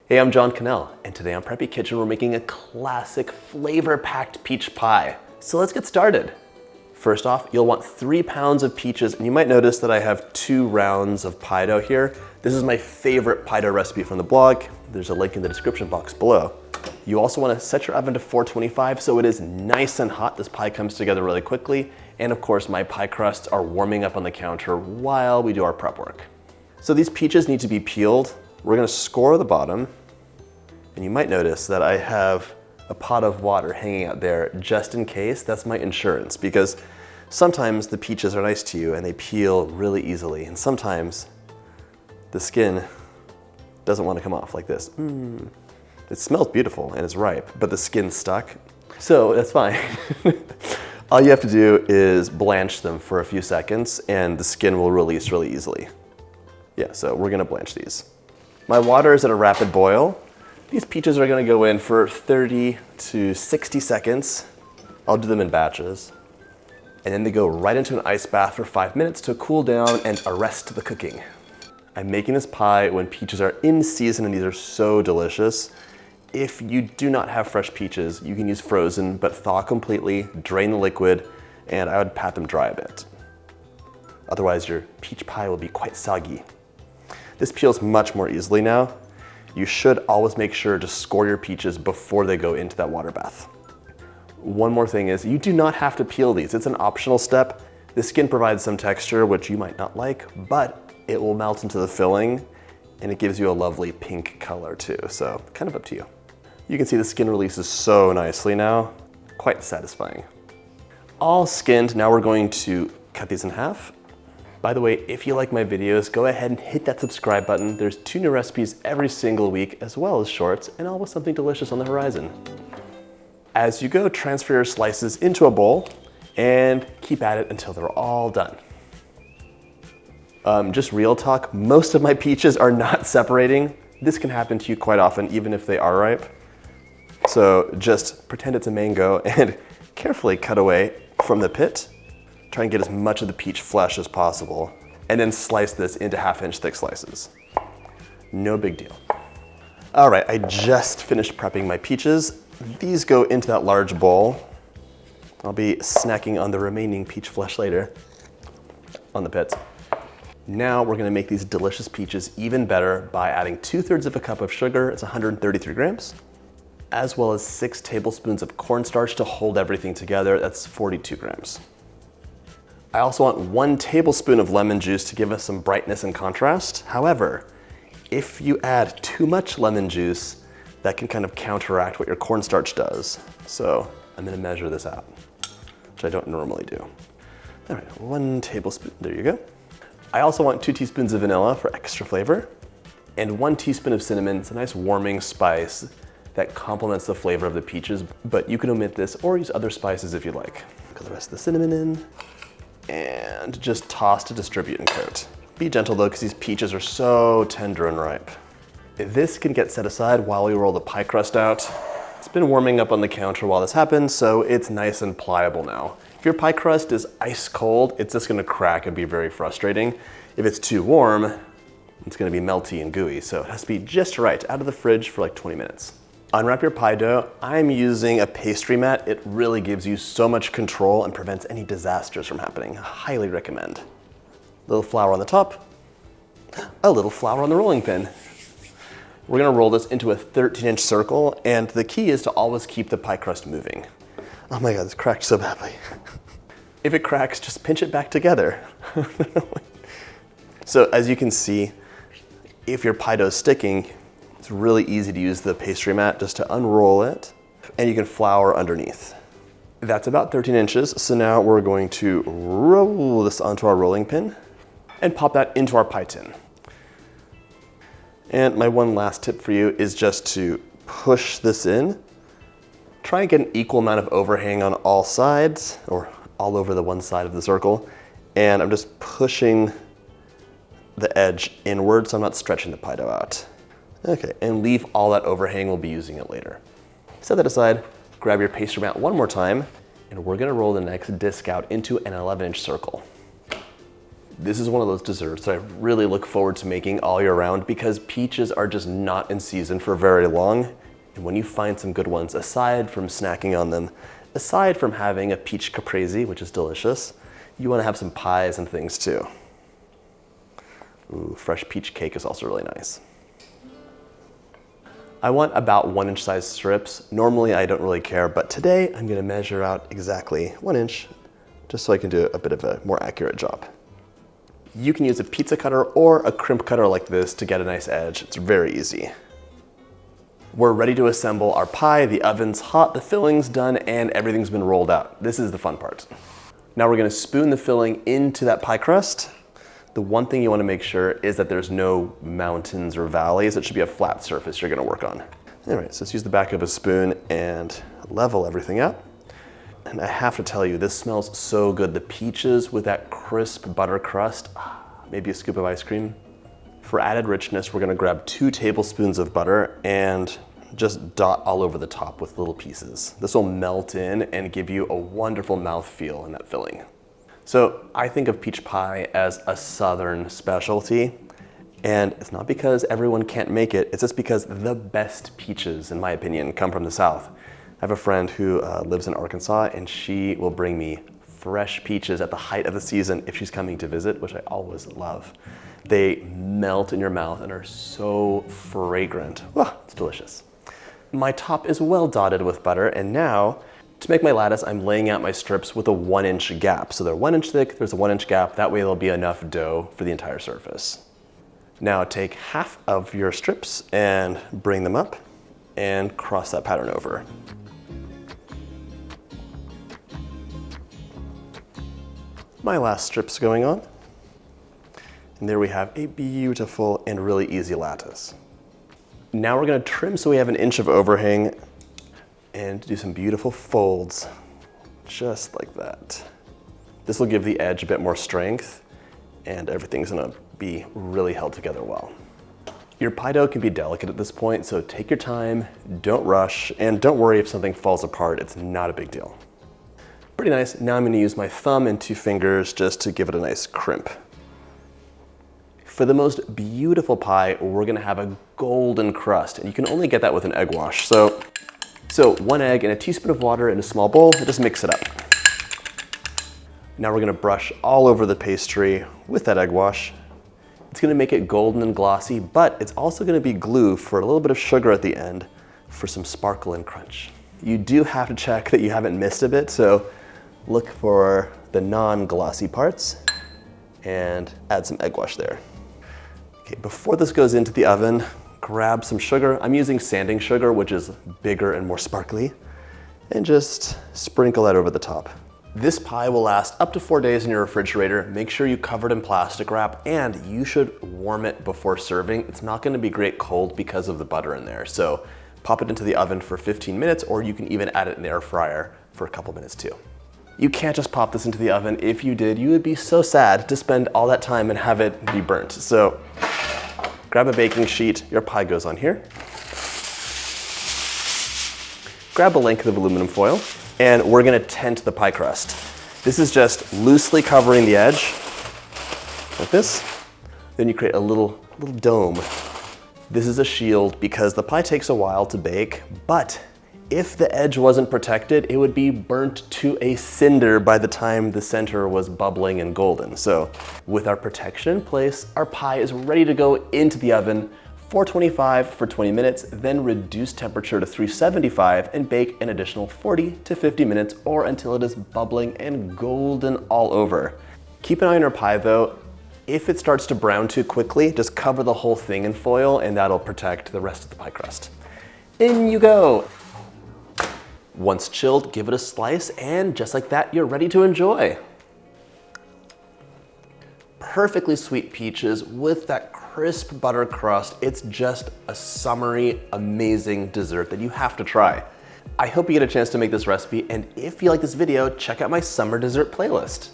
Hey, I'm John Cannell, and today on Preppy Kitchen we're making a classic flavor-packed peach pie. So let's get started. First off, you'll want 3 pounds of peaches, and you might notice that I have 2 rounds of pie dough here. This is my favorite pie dough recipe from the blog. There's a link in the description box below. You also want to set your oven to 425 so it is nice and hot. This pie comes together really quickly. And of course, my pie crusts are warming up on the counter while we do our prep work. So these peaches need to be peeled. We're gonna score the bottom. And you might notice that I have a pot of water hanging out there just in case. That's my insurance, because sometimes the peaches are nice to you and they peel really easily. And sometimes the skin doesn't want to come off like this. It smells beautiful and it's ripe, but the skin's stuck. So that's fine. All you have to do is blanch them for a few seconds and the skin will release really easily. Yeah, so we're gonna blanch these. My water is at a rapid boil. These peaches are gonna go in for 30 to 60 seconds. I'll do them in batches. And then they go right into an ice bath for 5 minutes to cool down and arrest the cooking. I'm making this pie when peaches are in season and these are so delicious. If you do not have fresh peaches, you can use frozen, but thaw completely, drain the liquid, and I would pat them dry a bit. Otherwise, your peach pie will be quite soggy. This peels much more easily now. You should always make sure to score your peaches before they go into that water bath. One more thing is, you do not have to peel these. It's an optional step. The skin provides some texture, which you might not like, but it will melt into the filling, and it gives you a lovely pink color too, so kind of up to you. You can see the skin releases so nicely now, quite satisfying. All skinned, now we're going to cut these in half. By the way, if you like my videos, go ahead and hit that subscribe button. There's 2 new recipes every single week, as well as shorts, and always something delicious on the horizon. As you go, transfer your slices into a bowl and keep at it until they're all done. Just real talk, most of my peaches are not separating. This can happen to you quite often, even if they are ripe. So just pretend it's a mango and carefully cut away from the pit. Try and get as much of the peach flesh as possible, and then slice this into 1/2-inch thick slices. No big deal. All right, I just finished prepping my peaches. These go into that large bowl. I'll be snacking on the remaining peach flesh later on the pits. Now we're gonna make these delicious peaches even better by adding 2/3 of a cup of sugar, it's 133 grams, as well as 6 tablespoons of cornstarch to hold everything together, that's 42 grams. I also want 1 tablespoon of lemon juice to give us some brightness and contrast. However, if you add too much lemon juice, that can kind of counteract what your cornstarch does. So I'm gonna measure this out, which I don't normally do. All right, 1 tablespoon, there you go. I also want 2 teaspoons of vanilla for extra flavor, and 1 teaspoon of cinnamon. It's a nice warming spice that complements the flavor of the peaches, but you can omit this or use other spices if you like. Put the rest of the cinnamon in, and just toss to distribute and coat. Be gentle though, because these peaches are so tender and ripe. This can get set aside while we roll the pie crust out. It's been warming up on the counter while this happens, so it's nice and pliable now. If your pie crust is ice cold, it's just gonna crack and be very frustrating. If it's too warm, it's gonna be melty and gooey, so it has to be just right, out of the fridge for like 20 minutes. Unwrap your pie dough. I'm using a pastry mat. It really gives you so much control and prevents any disasters from happening. I highly recommend. A little flour on the top, a little flour on the rolling pin. We're gonna roll this into a 13-inch circle, and the key is to always keep the pie crust moving. Oh my God, this cracked so badly. If it cracks, just pinch it back together. So as you can see, if your pie dough is sticking, it's really easy to use the pastry mat just to unroll it, and you can flour underneath. That's about 13 inches, so now we're going to roll this onto our rolling pin and pop that into our pie tin. And my one last tip for you is just to push this in. Try and get an equal amount of overhang on all sides, or all over the one side of the circle. And I'm just pushing the edge inward so I'm not stretching the pie dough out. Okay, and leave all that overhang, we'll be using it later. Set that aside, grab your pastry mat one more time, and we're gonna roll the next disc out into an 11-inch circle. This is one of those desserts that I really look forward to making all year round because peaches are just not in season for very long. And when you find some good ones, aside from snacking on them, aside from having a peach caprese, which is delicious, you want to have some pies and things too. Ooh, fresh peach cake is also really nice. I want about 1-inch size strips. Normally I don't really care, but today I'm gonna measure out exactly 1 inch, just so I can do a bit of a more accurate job. You can use a pizza cutter or a crimp cutter like this to get a nice edge. It's very easy. We're ready to assemble our pie. The oven's hot, the filling's done, and everything's been rolled out. This is the fun part. Now we're gonna spoon the filling into that pie crust. The one thing you wanna make sure is that there's no mountains or valleys. It should be a flat surface you're gonna work on. All right, so let's use the back of a spoon and level everything out. And I have to tell you, this smells so good. The peaches with that crisp butter crust, maybe a scoop of ice cream. For added richness, we're gonna grab 2 tablespoons of butter and just dot all over the top with little pieces. This will melt in and give you a wonderful mouthfeel in that filling. So I think of peach pie as a Southern specialty, and it's not because everyone can't make it, it's just because the best peaches, in my opinion, come from the South. I have a friend who lives in Arkansas, and she will bring me fresh peaches at the height of the season if she's coming to visit, which I always love. They melt in your mouth and are so fragrant. Oh, it's delicious. My top is well dotted with butter, and now, to make my lattice, I'm laying out my strips with a 1-inch gap. So they're 1 inch thick, there's a 1-inch gap, that way there'll be enough dough for the entire surface. Now take half of your strips and bring them up and cross that pattern over. My last strip's going on. And there we have a beautiful and really easy lattice. Now we're gonna trim so we have 1 inch of overhang and do some beautiful folds, just like that. This will give the edge a bit more strength and everything's gonna be really held together well. Your pie dough can be delicate at this point, so take your time, don't rush, and don't worry if something falls apart, it's not a big deal. Pretty nice. Now I'm gonna use my thumb and 2 fingers just to give it a nice crimp. For the most beautiful pie, we're gonna have a golden crust, and you can only get that with an egg wash. So 1 egg and a teaspoon of water in a small bowl, and just mix it up. Now we're gonna brush all over the pastry with that egg wash. It's gonna make it golden and glossy, but it's also gonna be glue for a little bit of sugar at the end for some sparkle and crunch. You do have to check that you haven't missed a bit, so look for the non-glossy parts and add some egg wash there. Okay, before this goes into the oven, grab some sugar. I'm using sanding sugar, which is bigger and more sparkly, and just sprinkle that over the top. This pie will last up to 4 days in your refrigerator. Make sure you cover it in plastic wrap, and you should warm it before serving. It's not gonna be great cold because of the butter in there. So pop it into the oven for 15 minutes, or you can even add it in the air fryer for a couple minutes too. You can't just pop this into the oven. If you did, you would be so sad to spend all that time and have it be burnt. So grab a baking sheet, your pie goes on here. Grab a length of aluminum foil, and we're gonna tent the pie crust. This is just loosely covering the edge, like this. Then you create a little dome. This is a shield because the pie takes a while to bake, but if the edge wasn't protected, it would be burnt to a cinder by the time the center was bubbling and golden. So with our protection in place, our pie is ready to go into the oven, 425 for 20 minutes, then reduce temperature to 375 and bake an additional 40 to 50 minutes or until it is bubbling and golden all over. Keep an eye on your pie though. If it starts to brown too quickly, just cover the whole thing in foil and that'll protect the rest of the pie crust. In you go. Once chilled, give it a slice, and just like that, you're ready to enjoy. Perfectly sweet peaches with that crisp butter crust. It's just a summery, amazing dessert that you have to try. I hope you get a chance to make this recipe, and if you like this video, check out my summer dessert playlist.